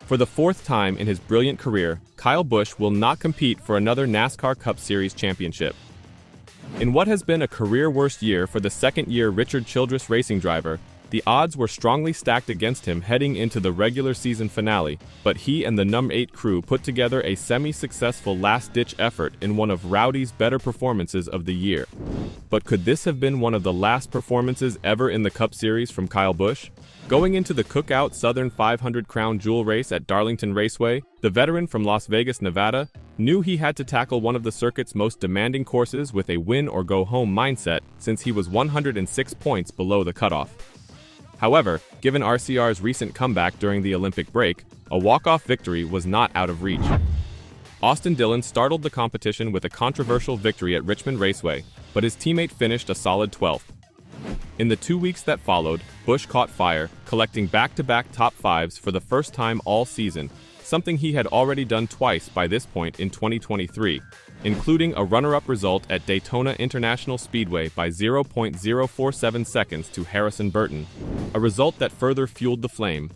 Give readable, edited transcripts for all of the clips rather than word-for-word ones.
For the fourth time in his brilliant career, Kyle Busch will not compete for another NASCAR Cup Series championship. In what has been a career-worst year for the second-year Richard Childress Racing driver, the odds were strongly stacked against him heading into the regular season finale, but he and the number 8 crew put together a semi-successful last-ditch effort in one of Rowdy's better performances of the year. But could this have been one of the last performances ever in the Cup Series from Kyle Busch? Going into the Cookout Southern 500 Crown Jewel race at Darlington Raceway, the veteran from Las Vegas, Nevada, knew he had to tackle one of the circuit's most demanding courses with a win-or-go-home mindset since he was 106 points below the cutoff. However, given RCR's recent comeback during the Olympic break, a walk-off victory was not out of reach. Austin Dillon startled the competition with a controversial victory at Richmond Raceway, but his teammate finished a solid 12th. In the 2 weeks that followed, Busch caught fire, collecting back-to-back top fives for the first time all season, something he had already done twice by this point in 2023, including a runner-up result at Daytona International Speedway by 0.047 seconds to Harrison Burton, a result that further fueled the flame.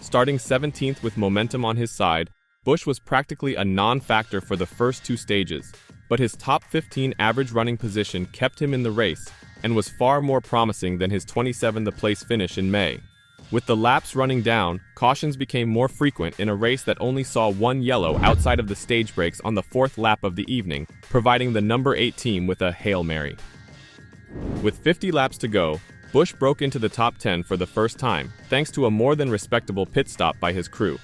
Starting 17th with momentum on his side, Busch was practically a non-factor for the first two stages, but his top 15 average running position kept him in the race and was far more promising than his 27th place finish in May. With the laps running down, cautions became more frequent in a race that only saw one yellow outside of the stage breaks on the fourth lap of the evening, providing the number 8 team with a Hail Mary. With 50 laps to go, Busch broke into the top 10 for the first time, thanks to a more than respectable pit stop by his crew.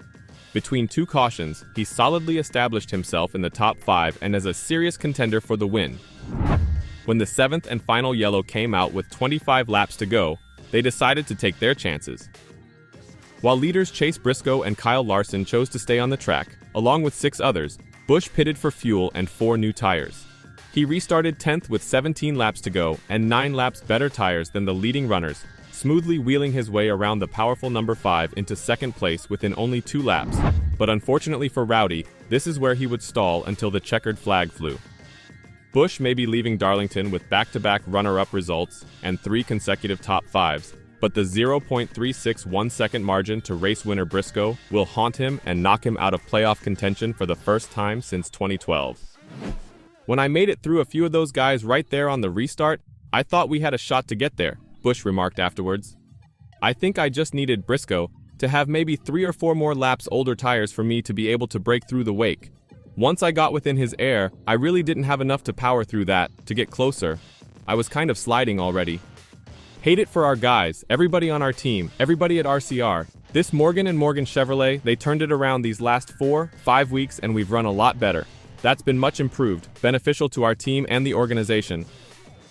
Between two cautions, he solidly established himself in the top 5 and as a serious contender for the win. When the 7th and final yellow came out with 25 laps to go, they decided to take their chances. While leaders Chase Briscoe and Kyle Larson chose to stay on the track, along with 6 others, Busch pitted for fuel and 4 new tires. He restarted 10th with 17 laps to go and 9 laps better tires than the leading runners, smoothly wheeling his way around the powerful number 5 into second place within only 2 laps. But unfortunately for Rowdy, this is where he would stall until the checkered flag flew. Busch may be leaving Darlington with back-to-back runner-up results and 3 consecutive top 5s, but the 0.361 second margin to race winner Briscoe will haunt him and knock him out of playoff contention for the first time since 2012. When I made it through a few of those guys right there on the restart, I thought we had a shot to get there, Busch remarked afterwards. I think I just needed Briscoe to have maybe 3 or 4 more laps older tires for me to be able to break through the wake. Once I got within his air, I really didn't have enough to power through that, to get closer. I was kind of sliding already. Hate it for our guys, everybody on our team, everybody at RCR. This Morgan & Morgan Chevrolet, they turned it around these last 4-5 weeks and we've run a lot better. That's been much improved, beneficial to our team and the organization.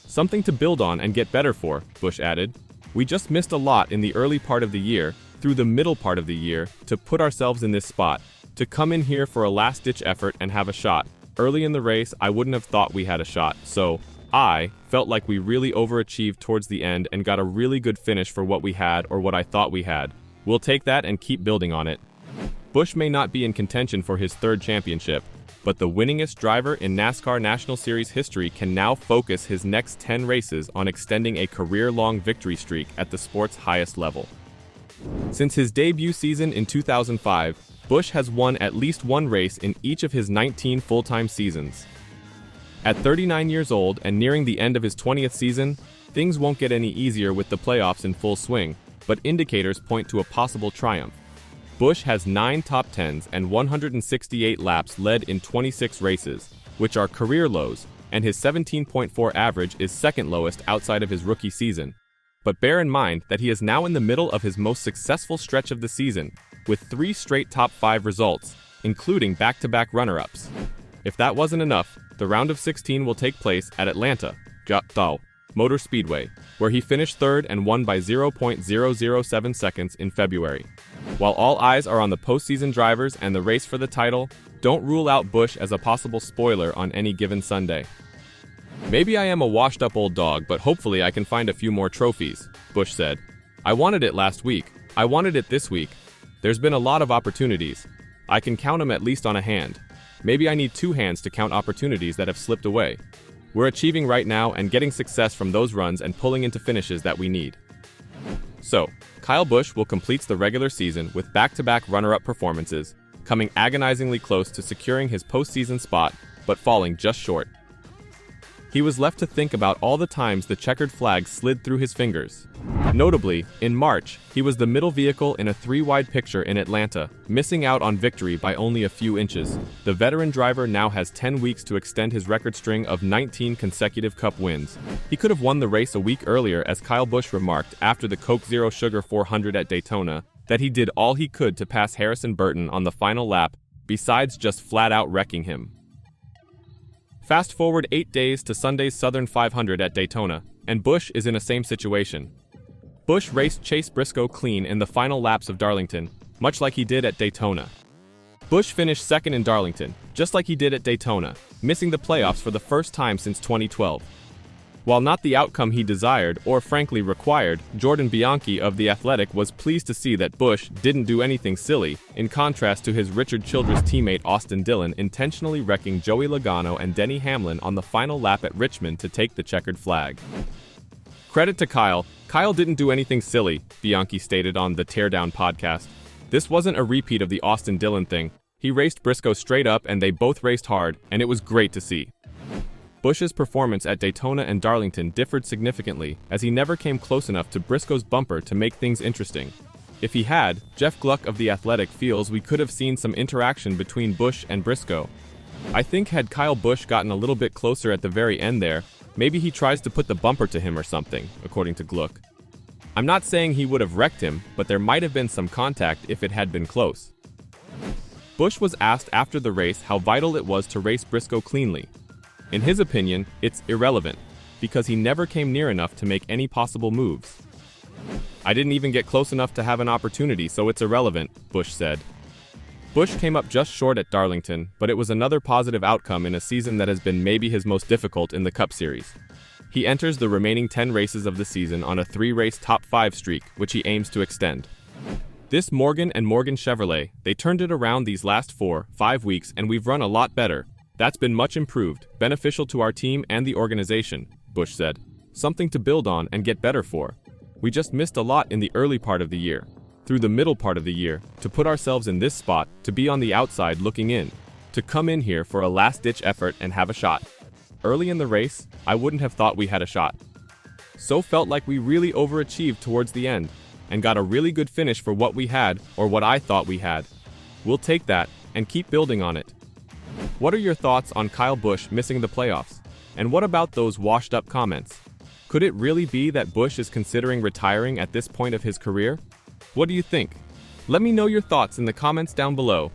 Something to build on and get better for, Busch added. We just missed a lot in the early part of the year, through the middle part of the year, to put ourselves in this spot. To come in here for a last-ditch effort and have a shot. Early in the race, I wouldn't have thought we had a shot, so I felt like we really overachieved towards the end and got a really good finish for what we had or what I thought we had. We'll take that and keep building on it. Busch may not be in contention for his 3rd championship, but the winningest driver in NASCAR National Series history can now focus his next 10 races on extending a career-long victory streak at the sport's highest level. Since his debut season in 2005, Busch has won at least 1 race in each of his 19 full-time seasons. At 39 years old and nearing the end of his 20th season, things won't get any easier with the playoffs in full swing, but indicators point to a possible triumph. Busch has 9 top 10s and 168 laps led in 26 races, which are career lows, and his 17.4 average is second lowest outside of his rookie season. But bear in mind that he is now in the middle of his most successful stretch of the season, with 3 straight top 5 results, including back-to-back runner-ups. If that wasn't enough, the round of 16 will take place at Atlanta Motor Speedway, where he finished 3rd and won by 0.007 seconds in February. While all eyes are on the postseason drivers and the race for the title, don't rule out Busch as a possible spoiler on any given Sunday. Maybe I am a washed-up old dog, but hopefully I can find a few more trophies, Busch said. I wanted it last week. I wanted it this week. There's been a lot of opportunities. I can count them at least on a hand. Maybe I need 2 hands to count opportunities that have slipped away. We're achieving right now and getting success from those runs and pulling into finishes that we need. So, Kyle Busch will complete the regular season with back-to-back runner-up performances, coming agonizingly close to securing his postseason spot, but falling just short. He was left to think about all the times the checkered flag slid through his fingers. Notably, in March, he was the middle vehicle in a three-wide picture in Atlanta, missing out on victory by only a few inches. The veteran driver now has 10 weeks to extend his record string of 19 consecutive Cup wins. He could have won the race a week earlier, as Kyle Busch remarked after the Coke Zero Sugar 400 at Daytona, that he did all he could to pass Harrison Burton on the final lap, besides just flat-out wrecking him. Fast forward 8 days to Sunday's Southern 500 at Daytona, and Busch is in the same situation. Busch raced Chase Briscoe clean in the final laps of Darlington, much like he did at Daytona. Busch finished second in Darlington, just like he did at Daytona, missing the playoffs for the first time since 2012. While not the outcome he desired, or frankly required, Jordan Bianchi of The Athletic was pleased to see that Busch didn't do anything silly, in contrast to his Richard Childress teammate Austin Dillon intentionally wrecking Joey Logano and Denny Hamlin on the final lap at Richmond to take the checkered flag. Credit to Kyle. Kyle didn't do anything silly, Bianchi stated on the Teardown podcast. This wasn't a repeat of the Austin Dillon thing. He raced Briscoe straight up and they both raced hard, and it was great to see. Busch's performance at Daytona and Darlington differed significantly, as he never came close enough to Briscoe's bumper to make things interesting. If he had, Jeff Gluck of The Athletic feels we could have seen some interaction between Busch and Briscoe. I think had Kyle Busch gotten a little bit closer at the very end there, maybe he tries to put the bumper to him or something, according to Gluck. I'm not saying he would have wrecked him, but there might have been some contact if it had been close. Busch was asked after the race how vital it was to race Briscoe cleanly. In his opinion, it's irrelevant, because he never came near enough to make any possible moves. I didn't even get close enough to have an opportunity, so it's irrelevant, Busch said. Busch came up just short at Darlington, but it was another positive outcome in a season that has been maybe his most difficult in the Cup Series. He enters the remaining 10 races of the season on a 3-race top 5 streak, which he aims to extend. This Morgan and Morgan Chevrolet, they turned it around these last 4-5 weeks, and we've run a lot better. That's been much improved, beneficial to our team and the organization, Busch said. Something to build on and get better for. We just missed a lot in the early part of the year. Through the middle part of the year, to put ourselves in this spot, to be on the outside looking in, to come in here for a last-ditch effort and have a shot. Early in the race, I wouldn't have thought we had a shot. So felt like we really overachieved towards the end, and got a really good finish for what we had, or what I thought we had. We'll take that, and keep building on it. What are your thoughts on Kyle Busch missing the playoffs? And what about those washed-up comments? Could it really be that Busch is considering retiring at this point of his career? What do you think? Let me know your thoughts in the comments down below.